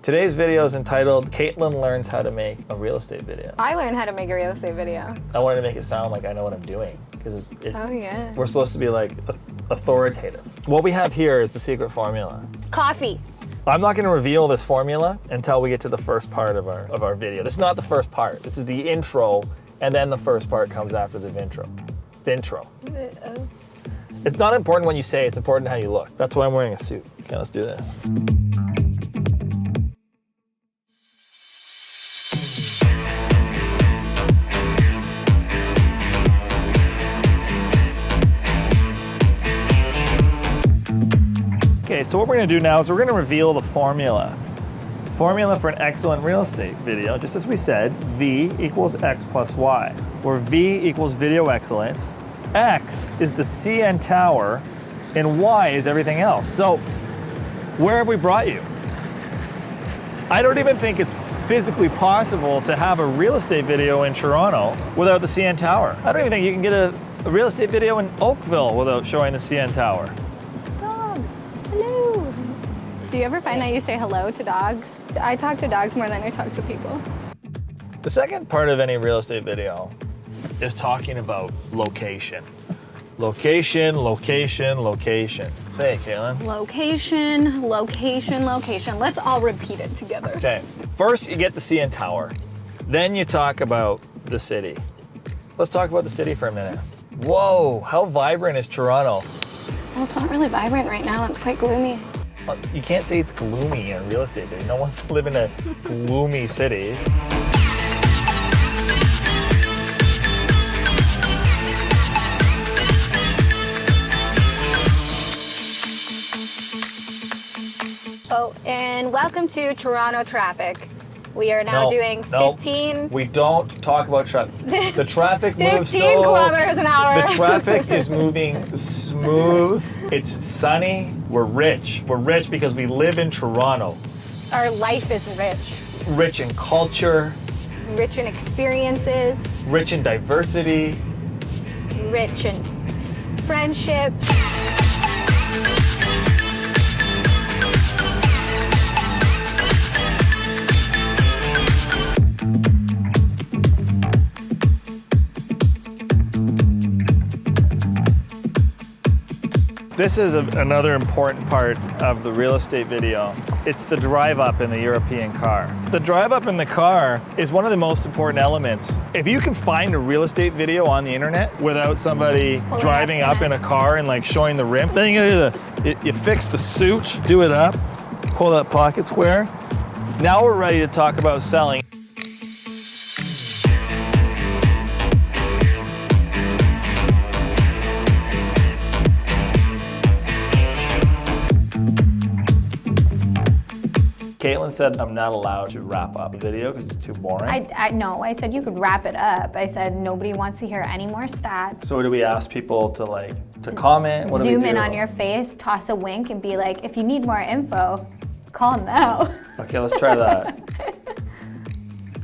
Today's video is entitled, Caitlin Learns How to Make a Real Estate Video. I learned how to make a real estate video. I wanted to make it sound like I know what I'm doing, because Oh yeah. we're supposed to be like authoritative. What we have here is the secret formula. Coffee. I'm not going to reveal this formula until we get to the first part of our video. This is not the first part. This is the intro, and then the first part comes after the intro. It's not important when you say it, it's important how you look. That's why I'm wearing a suit. Okay, let's do this. Okay, so what we're gonna do now is we're gonna reveal the formula. Formula for an excellent real estate video, just as we said, V equals X plus Y, where V equals video excellence, X is the CN tower, and Y is everything else. So, where have we brought you? I don't even think it's physically possible to have a real estate video in Toronto without the CN tower. I don't even think you can get a real estate video in Oakville without showing the CN tower. Hello. Do you ever find that you say hello to dogs? I talk to dogs more than I talk to people. The second part of any real estate video is talking about location. Location, location, location. Say it, Caitlin. Location, location, location. Let's all repeat it together. Okay, first you get the CN Tower. Then you talk about the city. Let's talk about the city for a minute. Whoa, how vibrant is Toronto? Well, it's not really vibrant right now. It's quite gloomy. You can't say it's gloomy in a real estate video. No one wants to live in a gloomy city. Oh, and welcome to Toronto traffic. We are now doing 15. We don't talk about traffic. The traffic moves 15 kilometers an hour. The traffic is moving smooth. It's sunny. We're rich. We're rich because we live in Toronto. Our life is rich. Rich in culture. Rich in experiences. Rich in diversity. Rich in friendship. This is another important part of the real estate video. It's the drive up in the European car. The drive up in the car is one of the most important elements. If you can find a real estate video on the internet without somebody driving up in a car and like showing the rim, then you fix the suit, do it up, pull that pocket square. Now we're ready to talk about selling. Caitlin said I'm not allowed to wrap up a video because it's too boring. No, I said you could wrap it up. I said nobody wants to hear any more stats. So do we ask people to comment? What do we do? Zoom in on your face, toss a wink, and be like, if you need more info, call now. Okay, let's try that.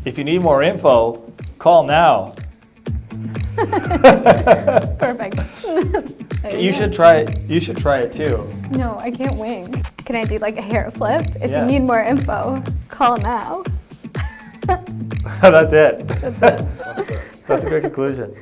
If you need more info, call now. Perfect. You should try it. You should try it too. No, I can't wink. Can I do like a hair flip? If Yeah. you need more info, call now. That's it. That's it. That's a good conclusion.